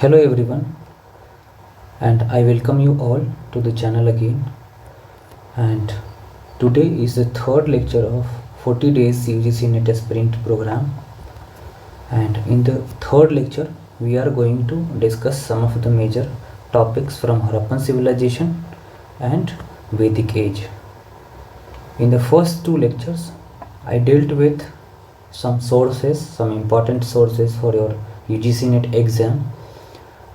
Hello everyone, and I welcome you all to the channel again. And today is the third lecture of 40 days UGC NET SPRINT program. And in the third lecture, we are going to discuss some of the major topics from Harappan civilization and Vedic Age. In the first two lectures, I dealt with some sources, some important sources for your UGC NET exam.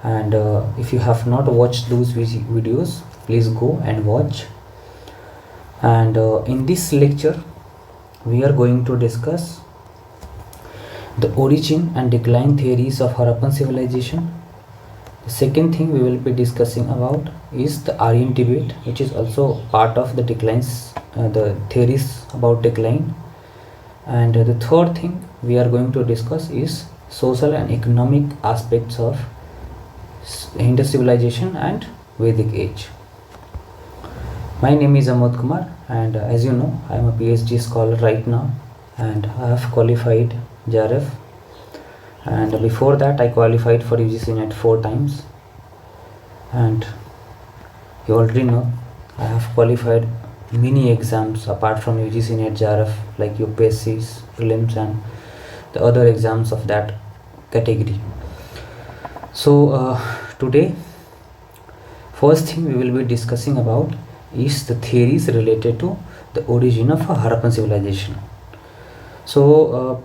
And if you have not watched those videos, please go and watch. And in this lecture we are going to discuss the origin and decline theories of Harappan civilization. The second thing we will be discussing about is the Aryan debate, which is also part of the declines, the theories about decline. And the third thing we are going to discuss is social and economic aspects of Indus civilization and Vedic Age. My name is KUMAR, and as you know, I am a PhD scholar right now, and I have qualified JRF. And before that, I qualified for UGC NET 4 times. And you already know, I have qualified many exams apart from UGC NET-JRF, like UPSC's, prelims, and the other exams of that category. So today, first thing we will be discussing about is the theories related to the origin of Harappan civilization. So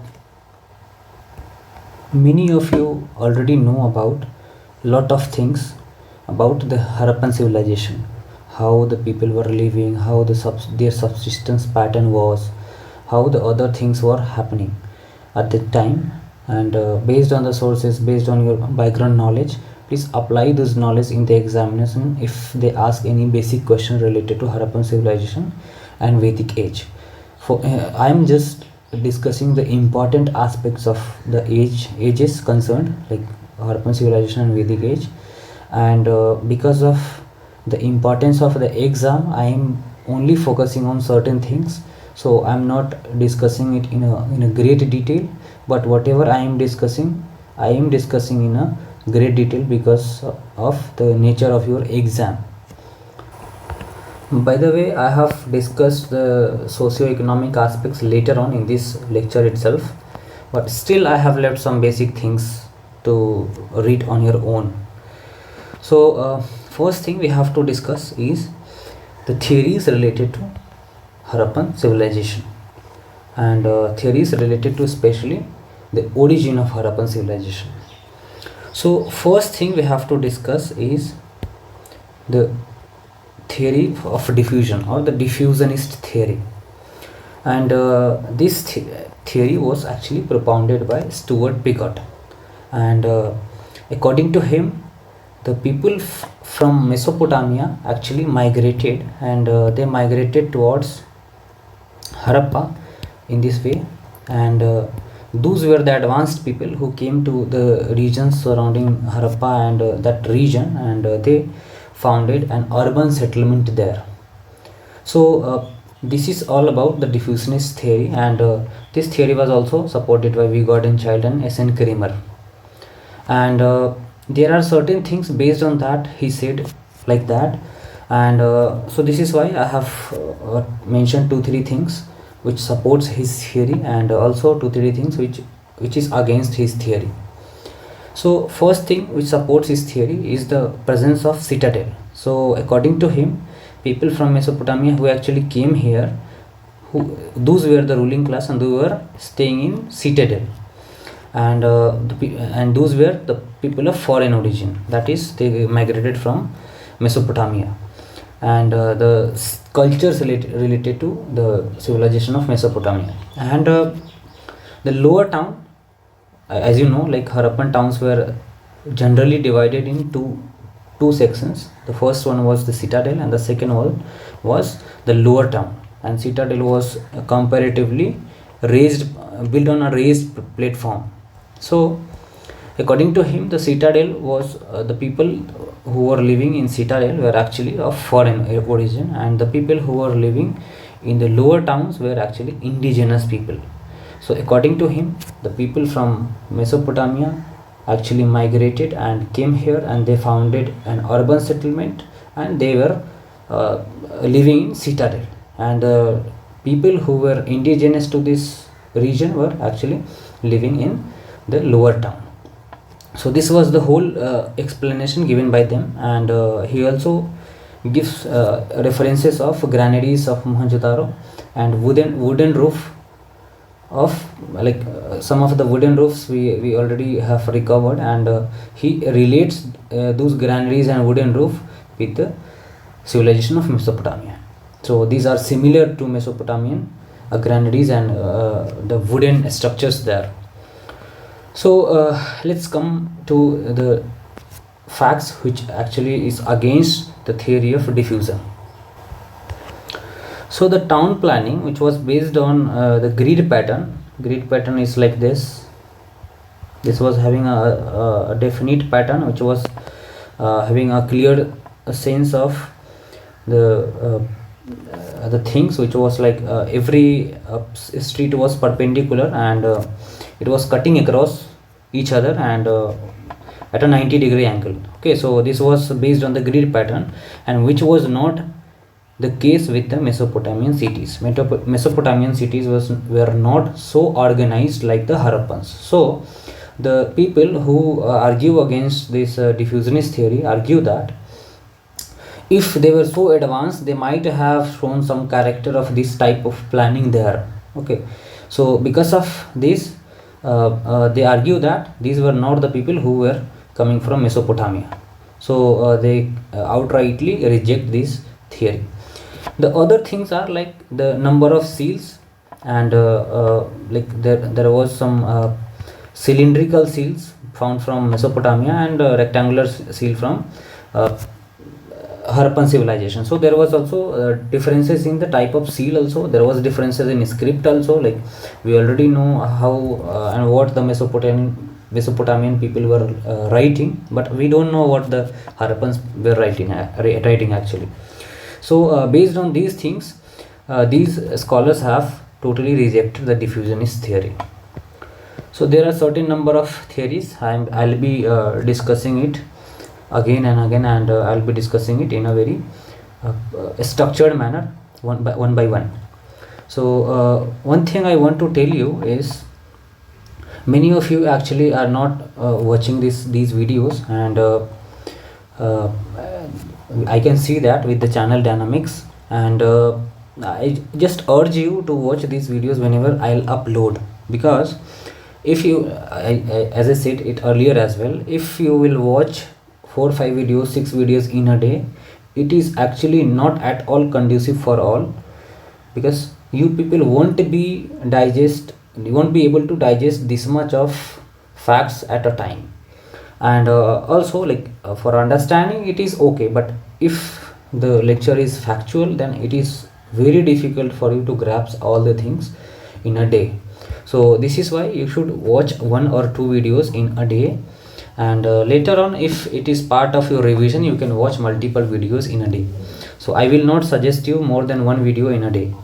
many of you already know about lot of things about the Harappan civilization, how the people were living, how their subsistence pattern was, how the other things were happening at that time. And based on the sources, based on your background knowledge, please apply this knowledge in the examination if they ask any basic question related to Harappan civilization and Vedic Age. I am just discussing the important aspects of the ages concerned, like Harappan civilization and Vedic Age. And because of the importance of the exam, I am only focusing on certain things. So I am not discussing it in a great detail, but whatever I am discussing in a great detail because of the nature of your exam. By the way, I have discussed the socio-economic aspects later on in this lecture itself, but still I have left some basic things to read on your own. So first thing we have to discuss is the theories related to Harappan civilization, and theories related to especially the origin of Harappan civilization. So first thing we have to discuss is the theory of diffusion, or the diffusionist theory. And this theory was actually propounded by Stuart Picot. And according to him, the people from Mesopotamia actually migrated, and they migrated towards Harappa in this way. And those were the advanced people who came to the regions surrounding Harappa and that region, and they founded an urban settlement there. So this is all about the diffusionist theory, and this theory was also supported by V. Gordon Child and S.N. Kramer. And there are certain things based on that he said like that. And so this is why I have mentioned 2-3 things which supports his theory, and also 2-3 things which is against his theory. So first thing which supports his theory is the presence of citadel. So according to him, people from Mesopotamia who actually came here, those were the ruling class, and they were staying in citadel. And those were the people of foreign origin, that is, they migrated from Mesopotamia. And the cultures related to the civilization of Mesopotamia. And the lower town, as you know, like Harappan towns were generally divided in two sections. The first one was the citadel, and the second one was the lower town. And citadel was comparatively built on a raised platform. So according to him, the citadel was the people who were living in citadel were actually of foreign origin, and the people who were living in the lower towns were actually indigenous people. So according to him, the people from Mesopotamia actually migrated and came here, and they founded an urban settlement, and they were living in citadel, and people who were indigenous to this region were actually living in the lower town. So this was the whole explanation given by them, and he also gives references of granaries of Mohenjo-daro and wooden roof of some of the wooden roofs we already have recovered, and he relates those granaries and wooden roof with the civilization of Mesopotamia. So these are similar to Mesopotamian granaries and the wooden structures there. So let's come to the facts which actually is against the theory of diffusion. So the town planning, which was based on the grid pattern is like this. This was having a definite pattern, which was having a clear sense of the things, which was like every street was perpendicular, and it was cutting across each other, and at a 90-degree angle. Okay, so this was based on the grid pattern, and which was not the case with the Mesopotamian cities. Mesopotamian cities were not so organized like the Harappans. So the people who argue against this diffusionist theory argue that if they were so advanced, they might have shown some character of this type of planning there. Okay, so because of this, they argue that these were not the people who were coming from Mesopotamia. So they outrightly reject this theory. The other things are like the number of seals, and like there was some cylindrical seals found from Mesopotamia, and rectangular seal from Harappan civilization. So there was also differences in the type of seal also. There was differences in script also. Like we already know how and what the Mesopotamian people were writing, but we don't know what the Harappans were writing actually. So based on these things, these scholars have totally rejected the diffusionist theory. So there are certain number of theories. I'll be discussing it again and again, and I'll be discussing it in a very structured manner, one by one. So one thing I want to tell you is, many of you actually are not watching these videos, and I can see that with the channel dynamics, and I just urge you to watch these videos whenever I'll upload, because if you as I said it earlier as well, if you will watch 4, 5 videos, 6 videos in a day, it is actually not at all conducive for all, because you people won't be able to digest this much of facts at a time. And also like for understanding it is okay, but if the lecture is factual, then it is very difficult for you to grasp all the things in a day. So this is why you should watch 1 or 2 videos in a day, and later on, if it is part of your revision, you can watch multiple videos in a day. So I will not suggest you more than 1 video in a day.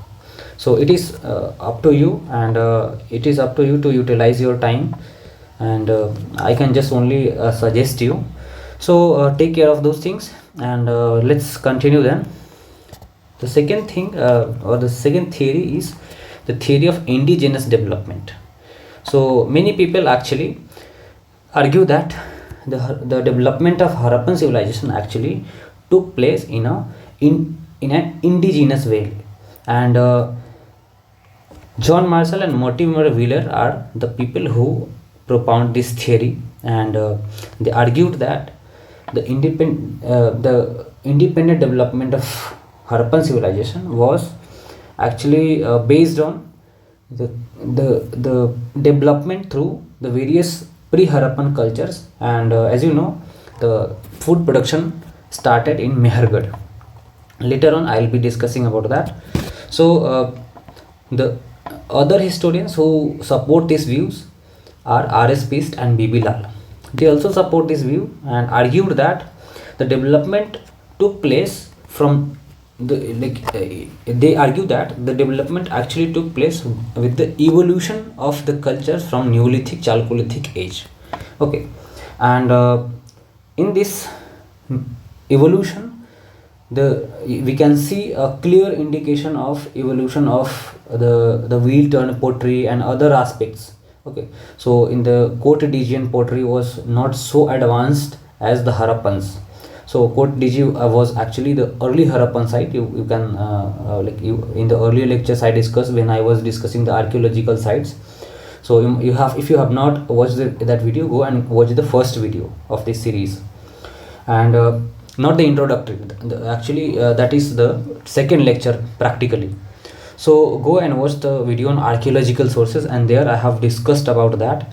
So it is up to you, and it is up to you to utilize your time, and I can just only suggest you. So take care of those things, and let's continue then. The second thing or the second theory is the theory of indigenous development. So many people actually argue that the development of Harappan civilization actually took place in an indigenous way, and John Marshall and Mortimer Wheeler are the people who propound this theory, and they argued that the independent development of Harappan civilization was actually based on the development through the various pre-Harappan cultures, and as you know, the food production started in Mehergarh. Later on, I'll be discussing about that. So the other historians who support these views are R.S. Pist and B.B. Lal. They also support this view and argued that the development took place from they argue that the development actually took place with the evolution of the cultures from Neolithic Chalcolithic age. Okay, And in this evolution, we can see a clear indication of evolution of the wheel turn pottery and other aspects. Okay, so in the Cote-d'Ivoire pottery was not so advanced as the Harappans. So Cote-d'Ivoire was actually the early Harappan site. You can in the earlier lectures I discussed when I was discussing the archaeological sites. So you have, if you have not watched that video, go and watch the first video of this series, and not the introductory, actually that is the second lecture practically. So go and watch the video on archaeological sources, and there I have discussed about that,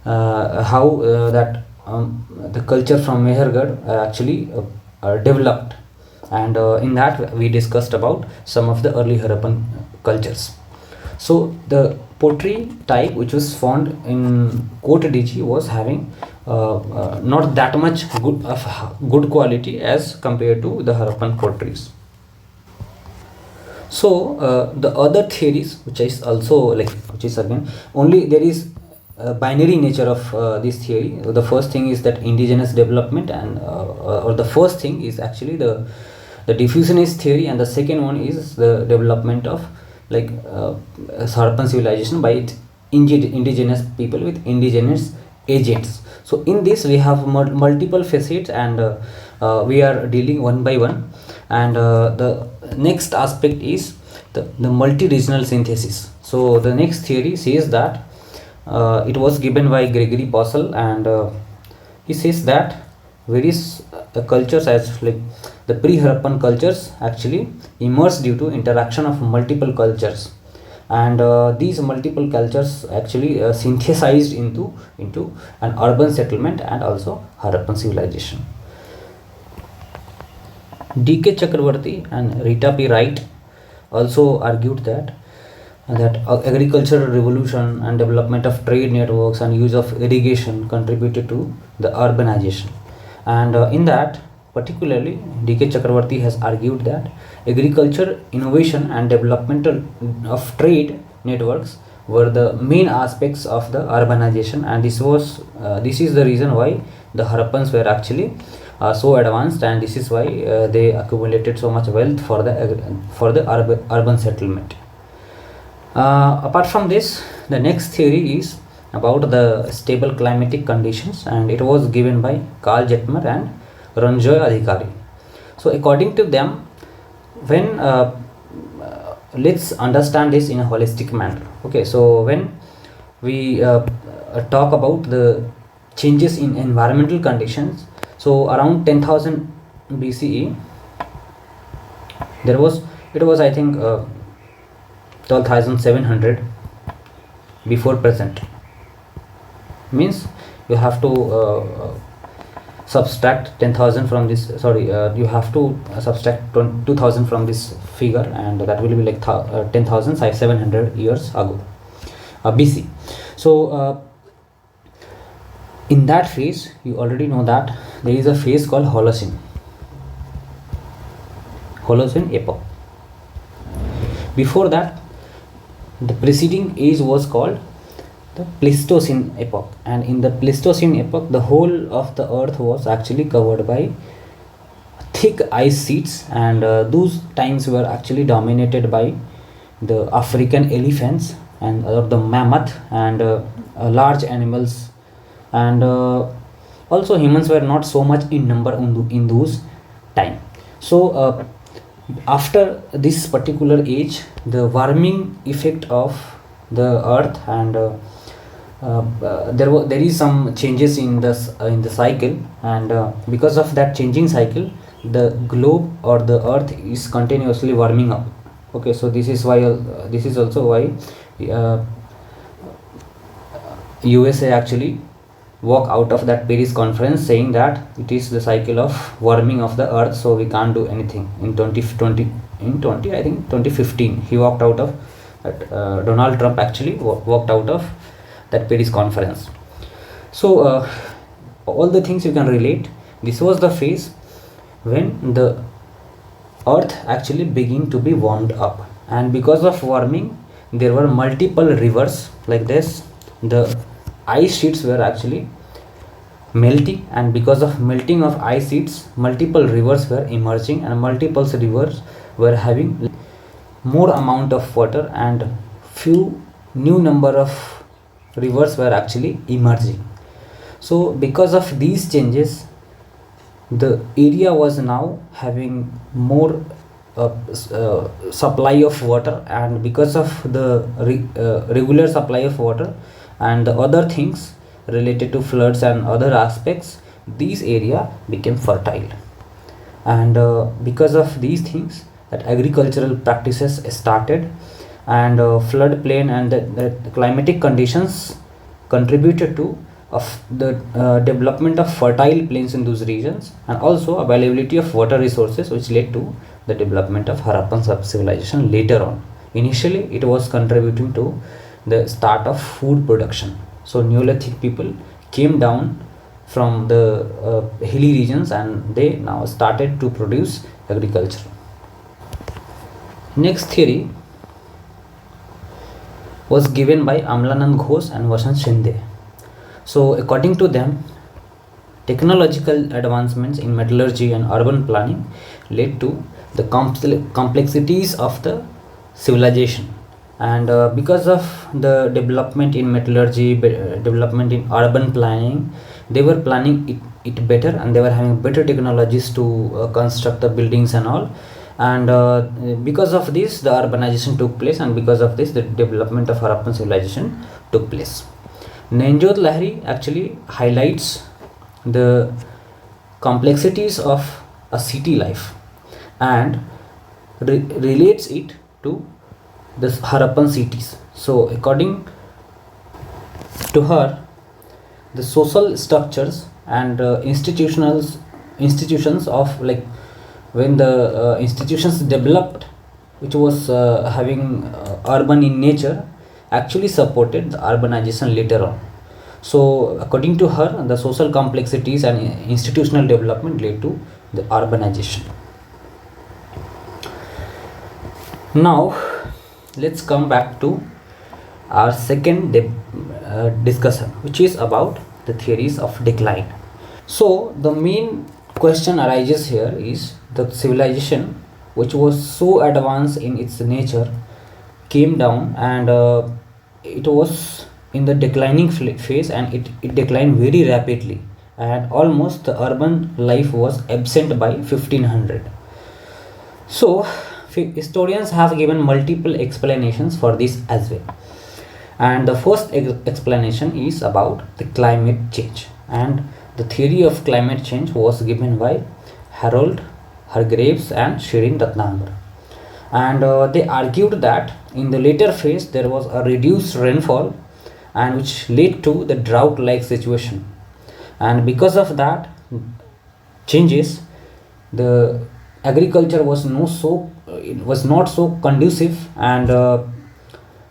how that the culture from Mehergarh actually developed, and in that we discussed about some of the early Harappan cultures. So the pottery type which was found in Cote-d'Ivoire was having not that much good quality as compared to the Harappan potteries. So the other theories, which is also which is again only there is a binary nature of this theory. The first thing is that indigenous development, and or the first thing is actually the diffusionist theory, and the second one is the development of Harappan civilization by indigenous people with indigenous agents. So in this we have multiple facets, and we are dealing one by one. And the next aspect is the multi-regional synthesis. So the next theory says that it was given by Gregory Posel, and he says that various cultures, as the pre-Harappan cultures, actually emerged due to interaction of multiple cultures, and these multiple cultures actually synthesized into an urban settlement and also Harappan civilization. D.K. Chakravarti and Rita P. Wright also argued that agricultural revolution and development of trade networks and use of irrigation contributed to the urbanization. And in that, particularly, D.K. Chakravarti has argued that agriculture, innovation and development of trade networks were the main aspects of the urbanization, and this is the reason why the Harappans were actually so advanced, and this is why they accumulated so much wealth for the urban settlement. Apart from this, the next theory is about the stable climatic conditions, and it was given by Carl Jetmer and Ranjoy Adhikari. So according to them, when let's understand this in a holistic manner. Okay, so when we talk about the changes in environmental conditions, so around 10,000 BCE, it was I think 12,700 before present. Means you have to subtract 10,000 from this, you have to subtract 2,000 from this figure, and that will be like 10,700 years ago, BC. So in that phase, you already know that there is a phase called Holocene epoch. Before that, the preceding age was called the Pleistocene epoch, and in the Pleistocene epoch, the whole of the earth was actually covered by thick ice sheets, and those times were actually dominated by the African elephants and the mammoth and large animals, and also humans were not so much in number in those time. So after this particular age, the warming effect of the earth, and there is some changes in the cycle, and because of that changing cycle, the globe or the earth is continuously warming up. Okay, so this is also why USA actually walk out of that Paris conference, saying that it is the cycle of warming of the earth, so we can't do anything. In 2015 he walked out of that, Donald Trump actually walked out of that Paris conference. So all the things you can relate. This was the phase when the earth actually began to be warmed up, and because of warming there were multiple rivers like this. The ice sheets were actually melting, and because of melting of ice sheets, multiple rivers were emerging, and multiple rivers were having more amount of water, and few new number of rivers were actually emerging. So because of these changes, the area was now having more supply of water, and because of the regular supply of water and the other things related to floods and other aspects, these area became fertile. And because of these things, that agricultural practices started, and floodplain and the climatic conditions contributed to of the development of fertile plains in those regions, and also availability of water resources, which led to the development of Harappan civilization later on. Initially it was contributing to the start of food production. So Neolithic people came down from the hilly regions, and they now started to produce agriculture. Next theory was given by Amlanand Ghosh and Vasant Shinde. So according to them, technological advancements in metallurgy and urban planning led to the complexities of the civilization, and because of the development in metallurgy, development in urban planning, they were planning it better, and they were having better technologies to construct the buildings and all. And because of this, the urbanization took place, and because of this, the development of Harappan civilization took place. Nainjot Lahiri actually highlights the complexities of a city life and relates it to the Harappan cities. So according to her, the social structures and institutions of, like, when the institutions developed, which was having urban in nature, actually supported the urbanization later on. So according to her, the social complexities and institutional development led to the urbanization. Now let's come back to our second discussion, which is about the theories of decline. So the main question arises here is the civilization, which was so advanced in its nature, came down, and it was in the declining phase, and it declined very rapidly, and almost the urban life was absent by 1500. So historians have given multiple explanations for this as well, and the first explanation is about the climate change, and the theory of climate change was given by Harold Hargreaves and Shirin Ratnambar. And they argued that in the later phase there was a reduced rainfall, and which led to the drought like situation, and because of that changes, the agriculture was not so conducive, and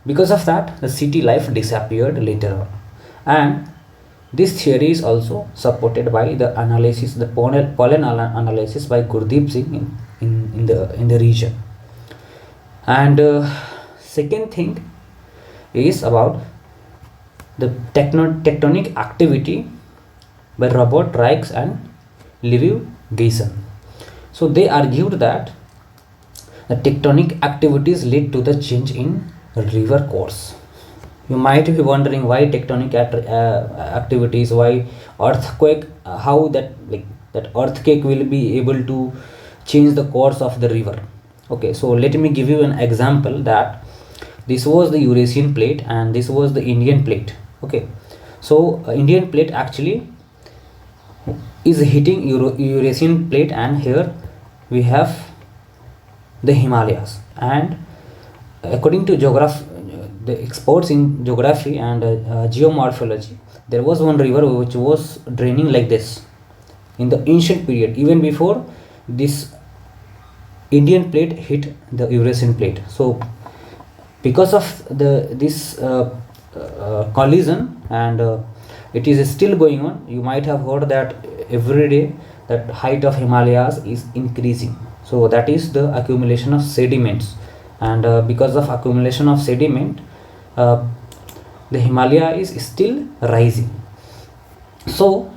because of that the city life disappeared later on. And this theory is also supported by the analysis, the pollen analysis by Gurdeep Singh in the region. And second thing is about the tectonic activity by Robert Rykes and Levi Geisen. So they argued that the tectonic activities lead to the change in river course. You might be wondering why tectonic activities, why earthquake, how that earthquake will be able to change the course of the river. Okay, so let me give you an example that this was the Eurasian plate and this was the Indian plate. Okay, so Indian plate actually is hitting Eurasian plate, and here we have the Himalayas. And according to the experts in geography and geomorphology, there was one river which was draining like this in the ancient period, even before this Indian plate hit the Eurasian plate. So because of this collision, and it is still going on, you might have heard that every day that height of Himalayas is increasing. So that is the accumulation of sediments, and because of accumulation of sediment, the Himalaya is still rising. So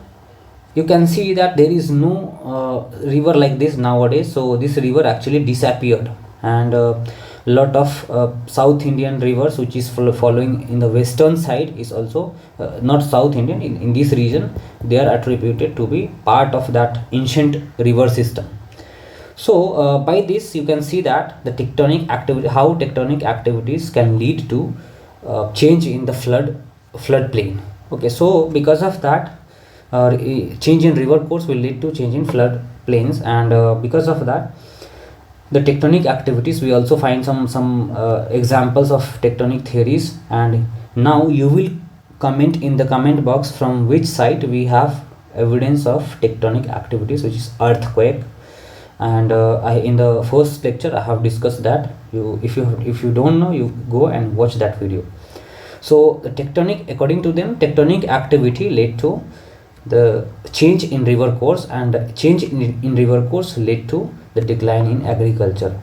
you can see that there is no river like this nowadays. So this river actually disappeared, and lot of South Indian rivers which is following in the western side is also not South Indian, in this region they are attributed to be part of that ancient river system. So by this you can see that the tectonic activity, how tectonic activities can lead to change in the flood plain. Okay, so because of that, change in river course will lead to change in flood plains, and because of that, the tectonic activities, we also find some examples of tectonic theories. And now you will comment in the comment box from which site we have evidence of tectonic activities, which is earthquake. And in the first lecture I have discussed that. If you don't know, you go and watch that video. So the tectonic, according to them, tectonic activity led to the change in river course, and change in river course led to the decline in agriculture.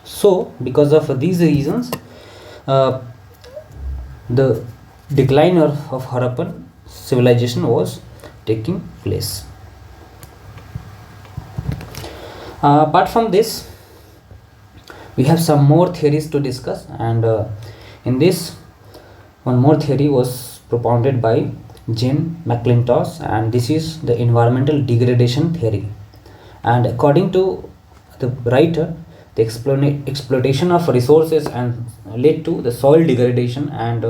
So because of these reasons, the decline of Harappan civilization was taking place. Apart from this, we have some more theories to discuss, and in this, one more theory was propounded by Jane McClintosh, and this is the environmental degradation theory. And according to the writer, the exploitation of resources and led to the soil degradation. And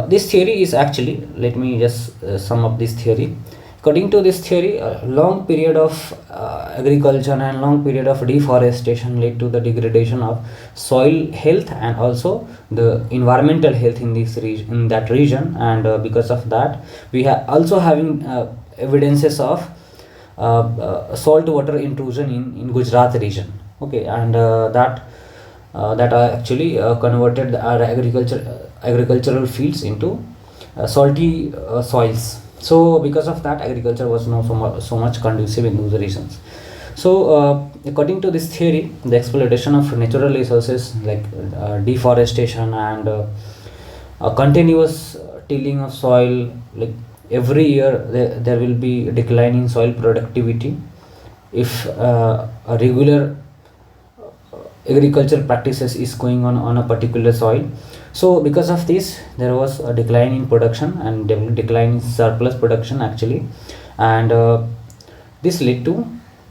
this theory is actually, let me just sum up this theory. According to this theory, a long period of agriculture and long period of deforestation led to the degradation of soil health and also the environmental health in this region, in that region. And because of that, we are also having evidences of salt water intrusion in Gujarat region. Okay, and that actually converted our agricultural fields into salty soils. So because of that, agriculture was not so much conducive in those regions. So according to this theory, the exploitation of natural resources like deforestation and a continuous tilling of soil, like every year there will be a decline in soil productivity if a regular agricultural practices is going on a particular soil. So because of this, there was a decline in production and decline in surplus production actually, and this led to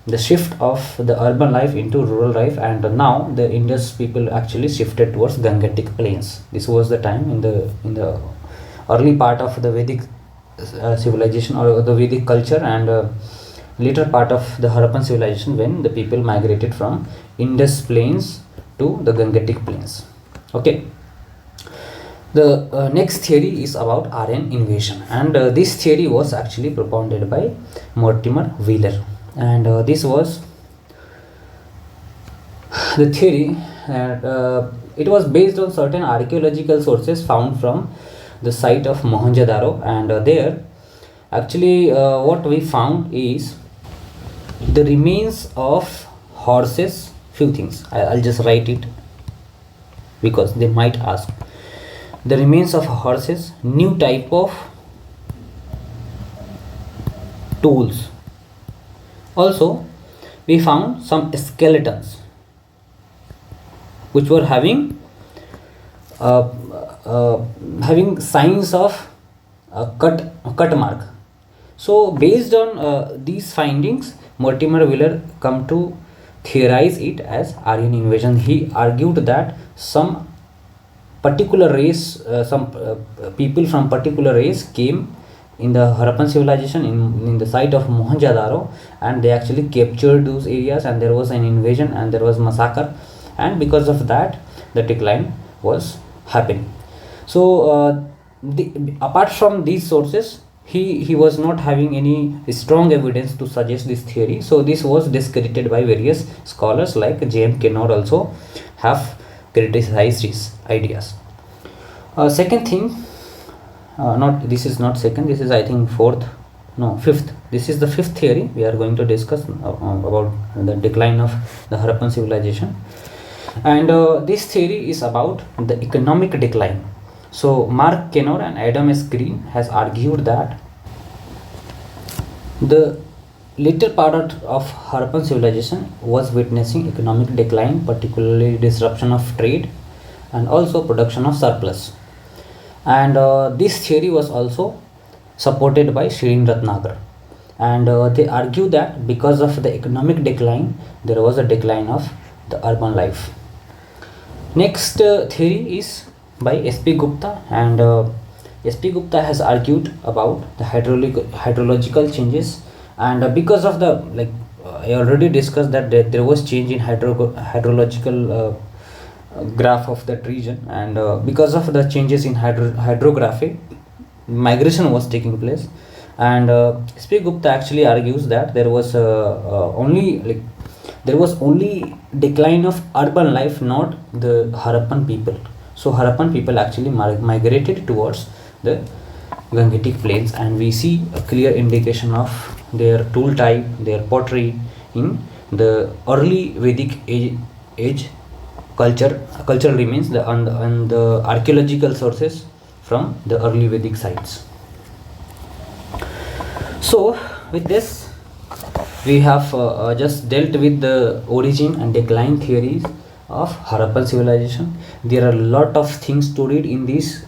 the shift of the urban life into rural life. And now the Indus people actually shifted towards Gangetic plains. This was the time in the early part of the Vedic civilization or the Vedic culture, and later part of the Harappan civilization, when the people migrated from Indus plains to the Gangetic plains. Okay. The next theory is about Aryan invasion, and this theory was actually propounded by Mortimer Wheeler, and this was the theory that it was based on certain archaeological sources found from the site of Mohenjo-daro, and there actually what we found is the remains of horses. Few things I'll just write it because they might ask. The remains of horses, new type of tools. Also, we found some skeletons which were having signs of cut mark. So based on these findings, Mortimer Wheeler come to theorize it as Aryan invasion. He argued that some particular race, people from particular race came in the Harappan civilization in the site of Mohenjo-daro, and they actually captured those areas, and there was an invasion and there was massacre, and because of that the decline was happening. So apart from these sources, he was not having any strong evidence to suggest this theory. So this was discredited by various scholars like J.M. Kenor also have criticized his ideas. Second thing, this is not second, this is I think fifth. This is the fifth theory we are going to discuss about the decline of the Harappan civilization, and this theory is about the economic decline. So Mark Kenor and Adam S. Green has argued that The later part of Harappan civilization was witnessing economic decline, particularly disruption of trade and also production of surplus. And this theory was also supported by Shirin Ratnagar. And they argue that because of the economic decline, there was a decline of the urban life. Next theory is by S.P. Gupta, and S.P. Gupta has argued about the hydrological changes, and because of the I already discussed that there was change in hydrological graph of that region, and because of the changes in hydrography, migration was taking place. And S.P. Gupta actually argues that there was only decline of urban life, not the Harappan people. So Harappan people actually migrated towards the Gangetic plains, and we see a clear indication of their tool type, their pottery in the early Vedic age culture remains on the archaeological sources from the early Vedic sites. So with this, we have just dealt with the origin and decline theories of Harappan civilization. There are a lot of things to read in these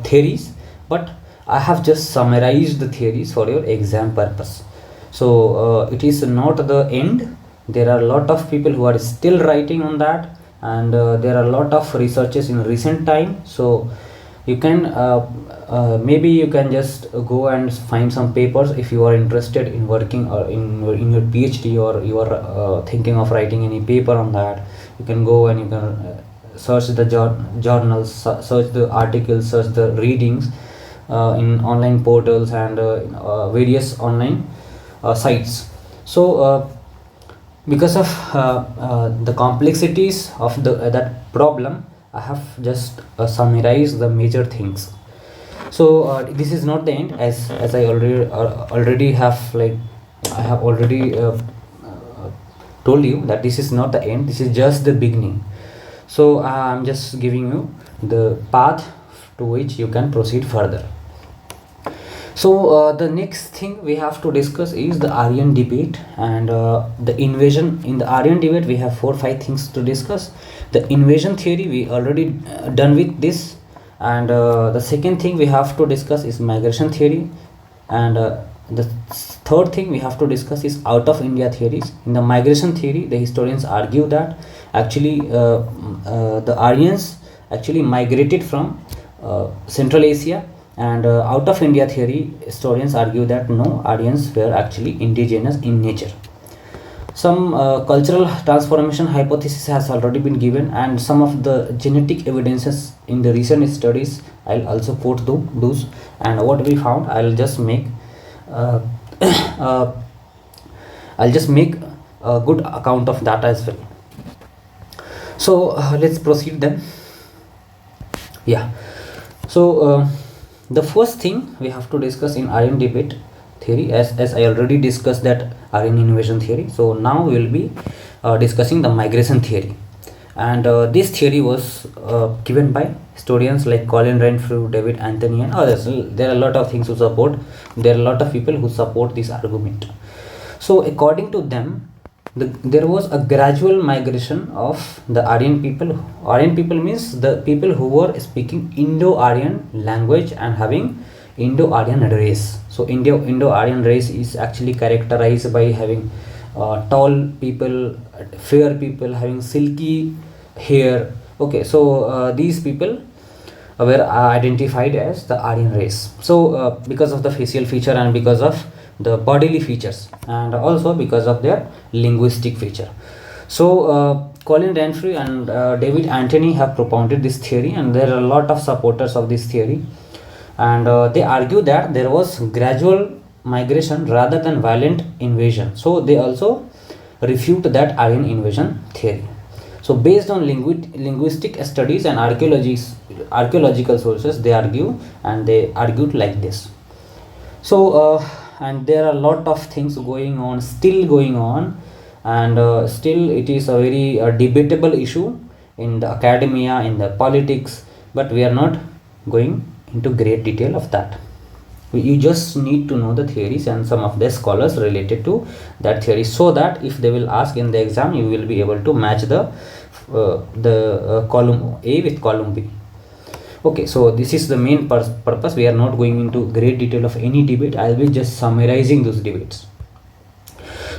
theories, but I have just summarized the theories for your exam purpose. So it is not the end. There are a lot of people who are still writing on that, and there are a lot of researches in recent time. So you can maybe you can just go and find some papers if you are interested in working or in your PhD, or you are thinking of writing any paper on that. You can go and you can search the journals, search the articles, search the readings in online portals and various online sites. So because of the complexities of that problem, I have just summarized the major things. So this is not the end, as I already have I have already told you that this is not the end. This is just the beginning. So I'm just giving you the path to which you can proceed further. So the next thing we have to discuss is the Aryan debate and the invasion. In the Aryan debate, we have 4-5 things to discuss. The invasion theory, we already done with this, and the second thing we have to discuss is migration theory, and the third thing we have to discuss is out of India theories. In the migration theory, the historians argue that actually the Aryans actually migrated from Central Asia, and out of India theory, historians argue that no, Aryans were actually indigenous in nature. Some cultural transformation hypothesis has already been given, and some of the genetic evidences in the recent studies I'll also quote those, and what we found I'll just make a good account of that as well. So let's proceed then. Yeah, so the first thing we have to discuss in Aryan debate theory, as I already discussed that Aryan invasion theory. So now we will be discussing the migration theory, and this theory was given by historians like Colin Renfrew, David Anthony, and others. There are a lot of things to support. There are a lot of people who support this argument. So according to them, there was a gradual migration of the Aryan people. Aryan people means the people who were speaking Indo-Aryan language and having Indo-Aryan race. So Indo-Aryan race is actually characterized by having tall people, fair people, having silky hair. Okay, so these people were identified as the Aryan race. So because of the facial feature and because of the bodily features, and also because of their linguistic feature. So Colin Renfrew and David Anthony have propounded this theory, and there are a lot of supporters of this theory, and they argue that there was gradual migration rather than violent invasion. So they also refute that Aryan invasion theory. So based on linguistic studies and archaeological sources, they argue, and they argued like this. So and there are a lot of things still going on, and still it is a very debatable issue in the academia, in the politics, but we are not going into great detail of that. You just need to know the theories and some of the scholars related to that theory, so that if they will ask in the exam, you will be able to match the column A with column B. Okay, so this is the main purpose. We are not going into great detail of any debate. I will be just summarizing those debates.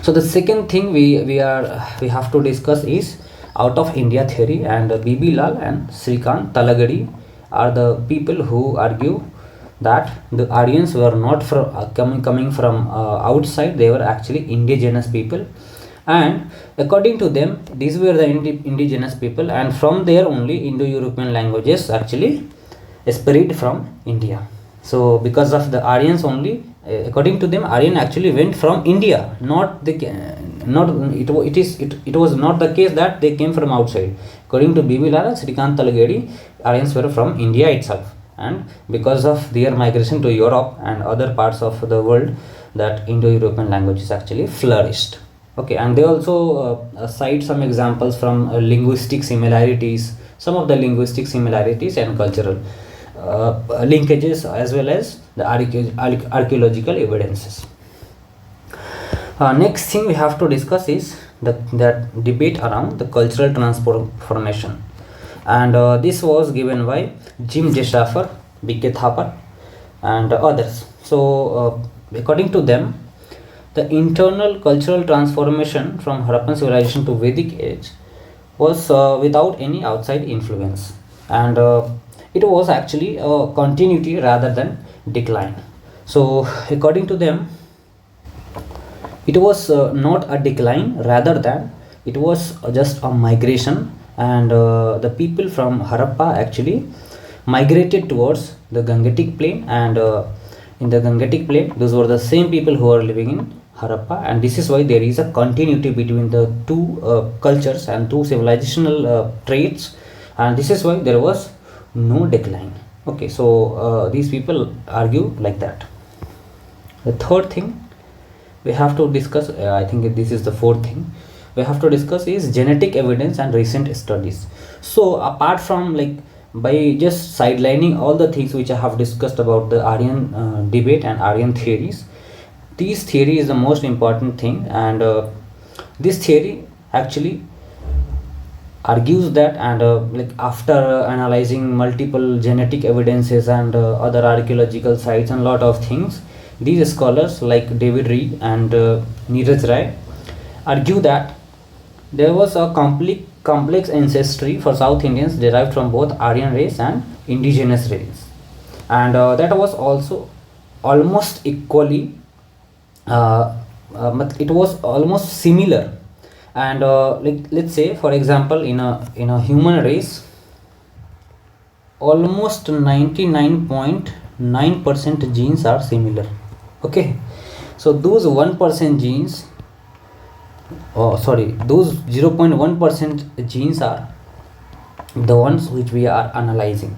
So the second thing we have to discuss is out of India theory, and B.B. Lal and Srikant Talagadi are the people who argue that the Aryans were not coming from outside. They were actually indigenous people, and according to them, these were the indigenous people, and from there only Indo-European languages actually spread from India. So because of the Aryans only, according to them, Aryan actually went from India, it was not the case that they came from outside. According to B.B. Lal and Srikant Talagadi, Aryans were from India itself, and because of their migration to Europe and other parts of the world, that Indo-European languages actually flourished. Okay, and they also cite some examples from linguistic similarities, some of the linguistic similarities and cultural linkages, as well as the archaeological evidences. Next thing we have to discuss is that debate around the cultural transformation, and this was given by Jim J. Schaffer, B.K. Thapar, and others. So according to them, the internal cultural transformation from Harappan civilization to Vedic age was without any outside influence, and it was actually a continuity rather than decline. So according to them, it was not a decline, rather than it was just a migration, and the people from Harappa actually migrated towards the Gangetic plain, and in the Gangetic plain, those were the same people who are living in Harappa, and this is why there is a continuity between the two cultures and two civilizational traits, and this is why there was no decline. Okay, so these people argue like that. The third thing we have to discuss, I think this is the fourth thing we have to discuss, is genetic evidence and recent studies. So apart from, like, by just sidelining all the things which I have discussed about the Aryan debate and Aryan theories, this theory is the most important thing, and this theory actually argues that, and like after analyzing multiple genetic evidences and other archaeological sites and lot of things, these scholars like David Reed and Neeraj Rai argue that there was a complex ancestry for South Indians derived from both Aryan race and indigenous race, and that was also almost equally it was almost similar, and like, let's say for example, in a human race, almost 99.9% genes are similar. Okay, so those 1% genes, those 0.1% genes are the ones which we are analyzing.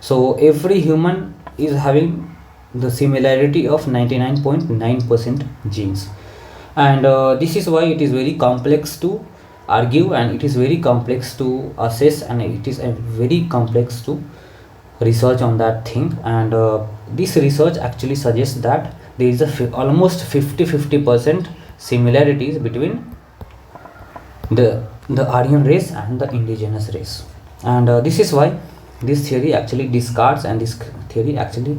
So every human is having the similarity of 99.9% genes, and this is why it is very complex to argue, and it is very complex to assess, and it is very complex to research on that thing, and this research actually suggests that there is almost 50% similarities between the Aryan race and the indigenous race, and this is why this theory actually discards, and this theory actually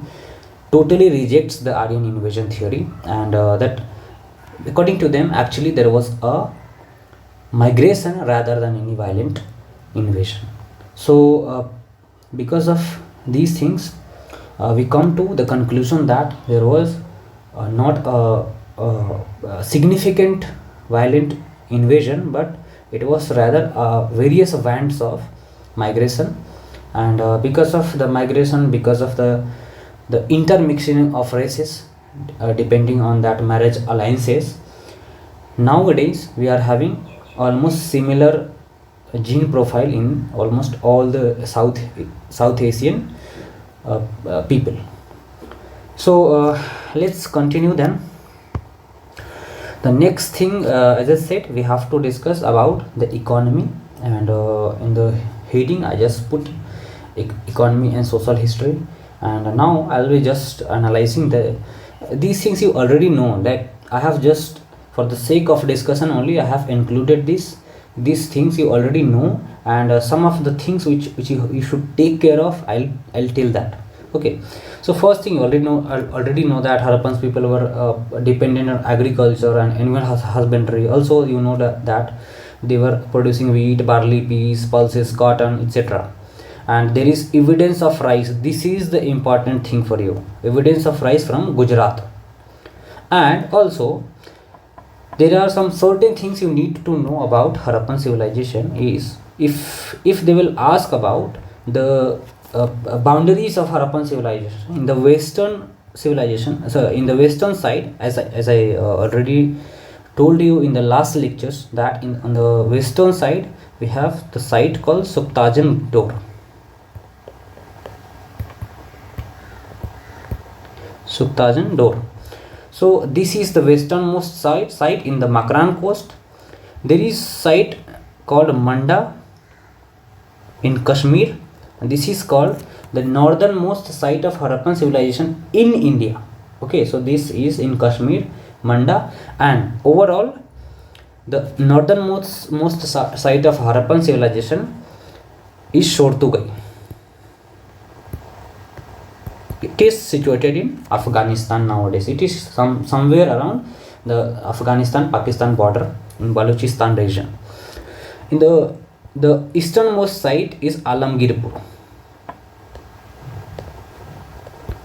totally rejects the Aryan invasion theory, and that according to them actually there was a migration rather than any violent invasion. So because of these things, we come to the conclusion that there was not a significant violent invasion, but it was rather various bands of migration, and because of the migration, because of the intermixing of races, depending on that marriage alliances, nowadays we are having almost similar gene profile in almost all the South Asian people. So let's continue then. The next thing, as I said, we have to discuss about the economy, and in the heading I just put economy and social history, And now I'll be just analyzing these things you already know. Like I have just, for the sake of discussion only, I have included these things you already know, and some of the things which you should take care of, I'll tell that. Okay, so first thing, you already know that Harappan's people were dependent on agriculture and animal husbandry. Also you know that they were producing wheat, barley, peas, pulses, cotton, etc. And there is evidence of rice. This is the important thing for you. Evidence of rice from Gujarat. And also there are some certain things you need to know about Harappan civilization. Is if they will ask about the boundaries of Harappan civilization in the western civilization, so in the western side, as I already told you in the last lectures, that on the western side we have the site called Suktajan Door. Suktajan Door. So this is the westernmost site in the Makran coast. There is site called Manda in Kashmir, and this is called the northernmost site of Harappan civilization in India. Okay, so this is in Kashmir, Manda, and overall the northernmost site of Harappan civilization is Shortugai. It is situated in Afghanistan nowadays. It is somewhere around the Afghanistan-Pakistan border in Balochistan region. In the easternmost site is Alamgirpur.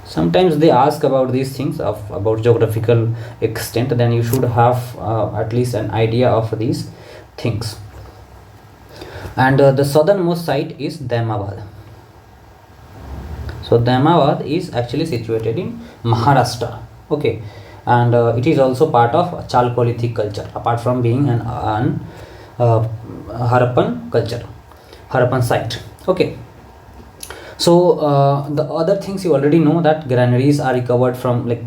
Sometimes they ask about these things about geographical extent, then you should have at least an idea of these things. And the southernmost site is Daimabad. So Daimabad is actually situated in Maharashtra. Okay, and it is also part of Chalcolithic culture, apart from being an Harappan culture, Harappan site. Okay, so the other things you already know, that granaries are recovered from, like,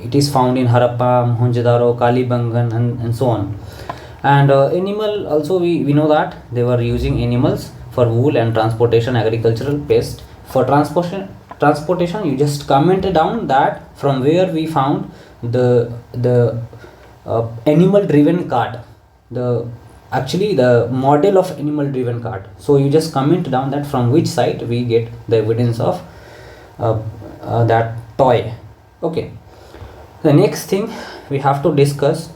it is found in Harappa, Mohenjo-daro, Kalibangan, and so on. And animal also, we know that they were using animals for wool and transportation, agricultural pest. For transportation, you just comment down that from where we found the animal driven cart, the model of animal driven cart. So you just comment down that from which site we get the evidence of that toy. Okay, the next thing we have to discuss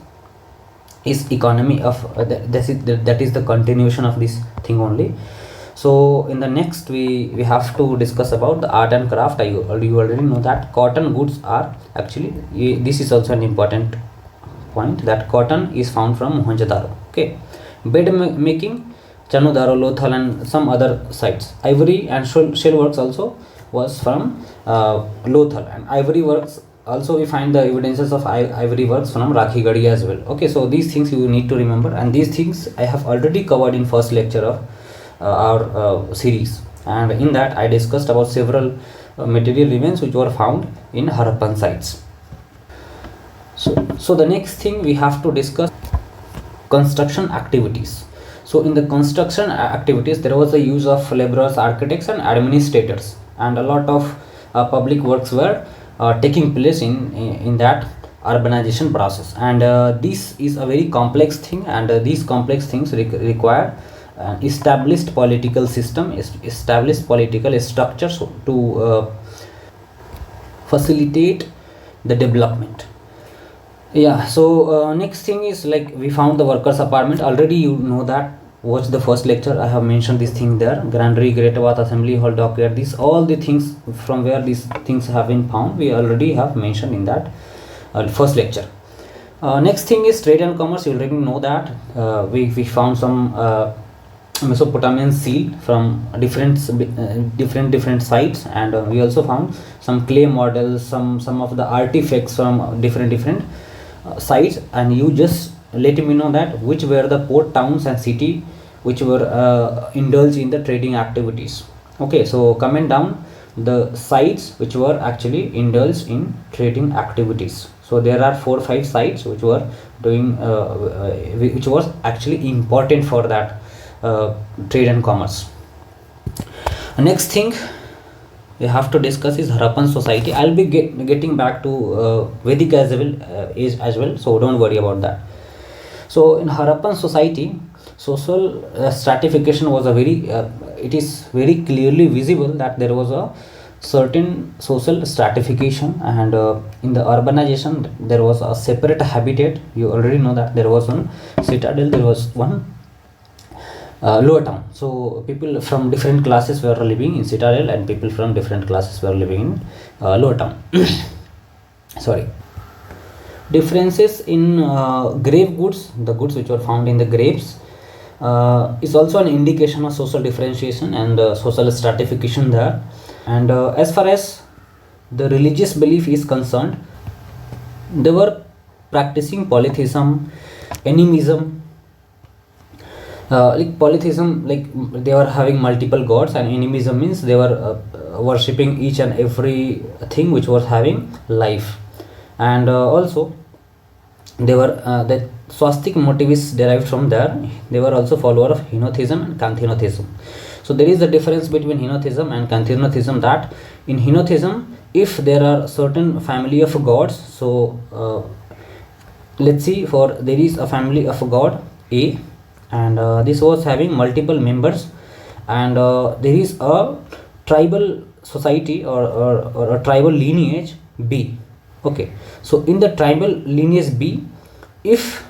is economy of that is the continuation of this thing only. So in the next we have to discuss about the art and craft. You already know that cotton goods are actually, this is also an important point, that cotton is found from Mohenjo-daro. Okay, bed making, Chanudaro, Lothal, and some other sites. Ivory and shell works also was from Lothal, and ivory works also we find the evidences of ivory works from Rakhigadi as well. Okay, so these things you need to remember, and these things I have already covered in first lecture of our series, and in that I discussed about several material remains which were found in Harappan sites. So the next thing we have to discuss, construction activities. So in the construction activities there was a use of laborers, architects, and administrators, and a lot of public works were taking place in that urbanization process. And this is a very complex thing, and these complex things require established political system, established political structures to facilitate the development. Yeah, so next thing is, like, we found the workers apartment. Already you know that, watch the first lecture, I have mentioned this thing there, granary, great bath, assembly hall, dockyard, these all the things from where these things have been found, we already have mentioned in that first lecture. Next thing is trade and commerce. You already know that we found some Mesopotamian seal from different sites, and we also found some clay models, some of the artifacts from different sites. And you just let me know that which were the port towns and city which were indulged in the trading activities. Okay, so comment down the sites which were actually indulged in trading activities. So there are 4 or 5 sites which were doing which was actually important for that trade and commerce. Next thing, we have to discuss is Harappan society. I'll be getting back to Vedic as well, so don't worry about that. So in Harappan society, social stratification was a very it is very clearly visible that there was a certain social stratification, and in the urbanization there was a separate habitat. You already know that there was one citadel, there was one lower town. So people from different classes were living in citadel, and people from different classes were living in lower town. Sorry. Differences in grave goods, the goods which were found in the graves, is also an indication of social differentiation and social stratification there. And as far as the religious belief is concerned, they were practicing polytheism, animism. Like polytheism, like they were having multiple gods, and animism means they were worshipping each and every thing which was having life. And also they were the swastik motif is derived from there. They were also follower of henotheism and pantheism. So there is a difference between henotheism and pantheism, that in henotheism, if there are certain family of gods, so let's see, for there is a family of god A, and this was having multiple members, and there is a tribal society or a tribal lineage B. Okay, so in the tribal lineage B, if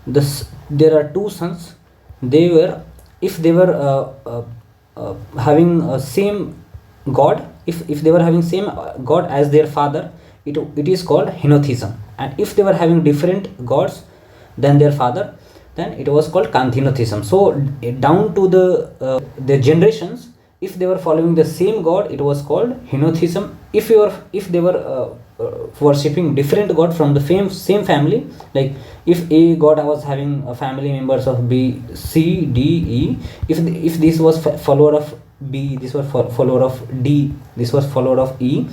there are two sons, they were, if they were having same god, if they were having same god as their father, it is called henotheism. And if they were having different gods than their father, then it was called pantheism. So down to the generations, if they were following the same god, it was called henotheism. If they were worshipping different god from the same family, like if A god was having family members of B, C, D, E, if this was follower of B, this was follower of D, this was follower of E,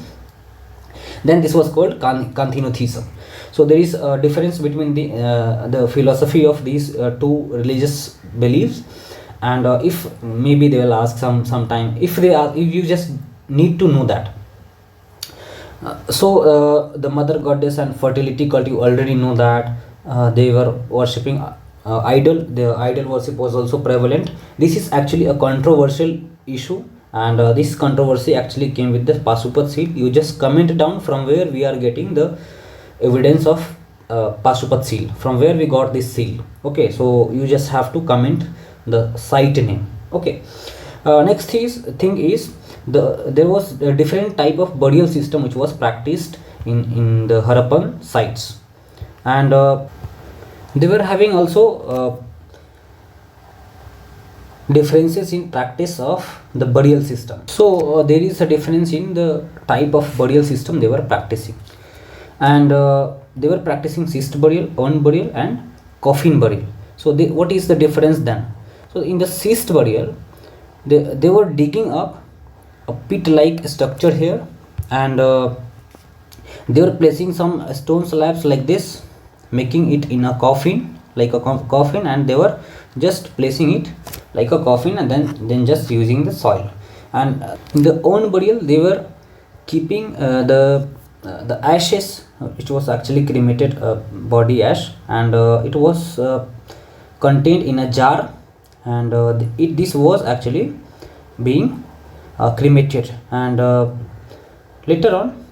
then this was called pantheism. So there is a difference between the philosophy of these two religious beliefs. And if maybe they will ask sometime, if you just need to know that. So the mother goddess and fertility cult, you already know that they were worshipping idol. The idol worship was also prevalent. This is actually a controversial issue, and this controversy actually came with the Pasupat seal. You just comment down from where we are getting the evidence of Pasupat seal, from where we got this seal. Okay, so you just have to comment the site name. Okay, next thing is there was a different type of burial system which was practiced in the Harappan sites, and they were having also differences in practice of the burial system. So there is a difference in the type of burial system they were practicing, and they were practicing cyst burial, urn burial, and coffin burial. So what is the difference then? So in the cyst burial, they were digging up a pit-like structure here, and they were placing some stone slabs like this, making it in a coffin, like a coffin, and they were just placing it like a coffin, and then just using the soil. And in the urn burial, they were keeping the ashes, which was actually cremated body ash, and it was contained in a jar, and this was actually being cremated. And later on,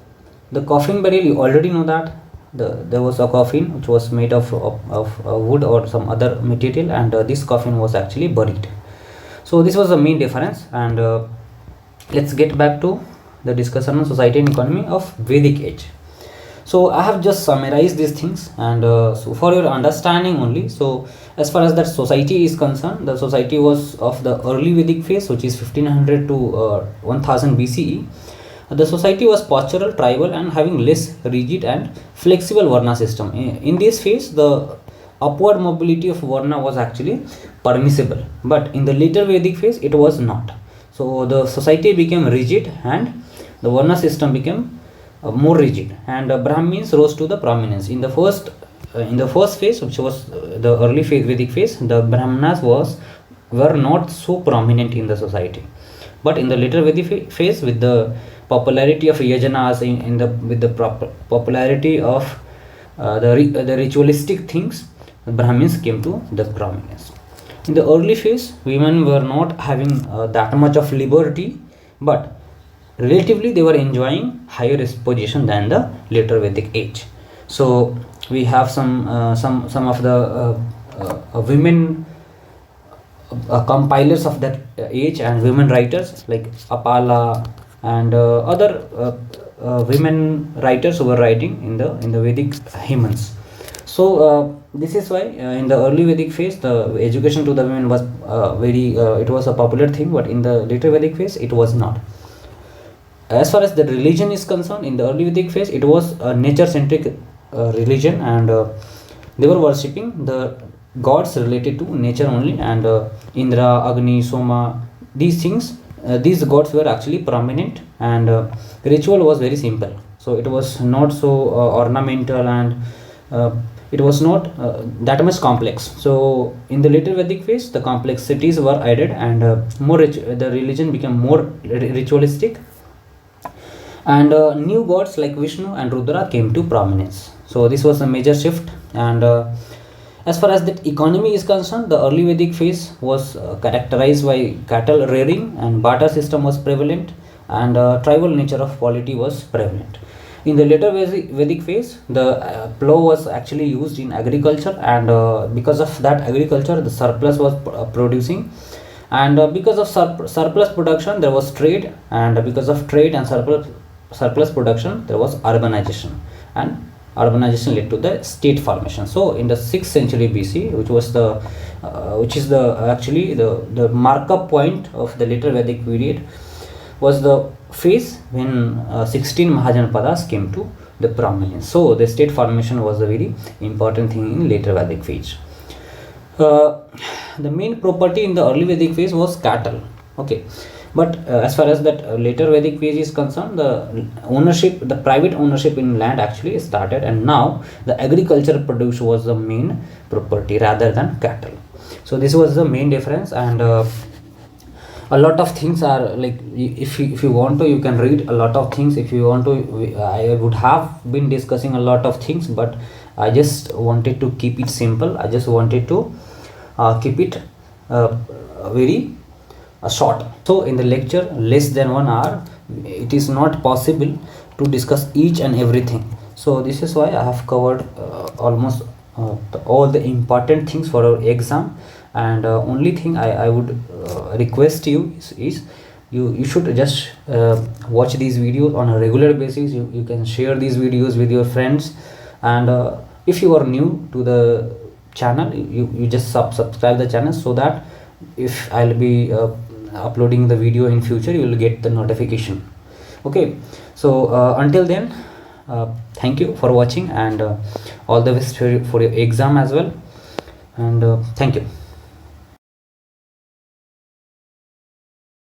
the coffin burial, you already know that there was a coffin which was made of wood or some other material, and this coffin was actually buried. So this was the main difference. And let's get back to the discussion on society and economy of Vedic age. So I have just summarized these things, and so for your understanding only. So as far as that society is concerned, the society was of the early Vedic phase, which is 1500 to 1000 BCE. The society was postural, tribal, and having less rigid and flexible Varna system. In this phase, the upward mobility of Varna was actually permissible, but in the later Vedic phase, it was not. So the society became rigid, and the Varna system became more rigid, and Brahmins rose to the prominence. In the first phase, which was the early phase, Vedic phase, the Brahmanas were not so prominent in the society. But in the later Vedic phase, with the popularity of yajanas, with the popularity of the ritualistic things, Brahmins came to the prominence. In the early phase, women were not having that much of liberty, but relatively they were enjoying higher position than the later Vedic age. So we have some of the women compilers of that age and women writers like Apala and other women writers who were writing in the Vedic hymns. So this is why in the early Vedic phase the education to the women was it was a popular thing, but in the later Vedic phase it was not. As far as the religion is concerned, in the early Vedic phase it was a nature centric religion, and they were worshipping the gods related to nature only, and Indra, Agni, Soma, these things, these gods were actually prominent, and ritual was very simple. So it was not so ornamental, and it was not that much complex. So in the later Vedic phase the complexities were added, and the religion became more ritualistic, and new gods like Vishnu and Rudra came to prominence. So this was a major shift. And as far as the economy is concerned, the early Vedic phase was characterized by cattle rearing, and barter system was prevalent, and tribal nature of polity was prevalent. In the later Vedic phase, the plow was actually used in agriculture, and because of that agriculture the surplus was producing, and because of surplus production there was trade, and because of trade and surplus production there was urbanization, and urbanization led to the state formation. So in the 6th century BC, which is actually the markup point of the later Vedic period, was the phase when 16 Mahajanapadas came to the prominence. So the state formation was a very important thing in later Vedic phase. The main property in the early Vedic phase was cattle. Okay, but as far as that later Vedic phase is concerned, the private ownership in land actually started, and now the agriculture produce was the main property rather than cattle. So this was the main difference, and a lot of things are like, if you want to, you can read a lot of things. If you want to, I would have been discussing a lot of things, but I just wanted to keep it simple. I just wanted to keep it very short. So in the lecture less than 1 hour, it is not possible to discuss each and everything. So this is why I have covered almost all the important things for our exam. And only thing I would request you is you should just watch these videos on a regular basis. You can share these videos with your friends, and if you are new to the channel, you just subscribe the channel, so that if I'll be uploading the video in future, you will get the notification. Okay, so until then, thank you for watching, and all the best for your exam as well, and thank you.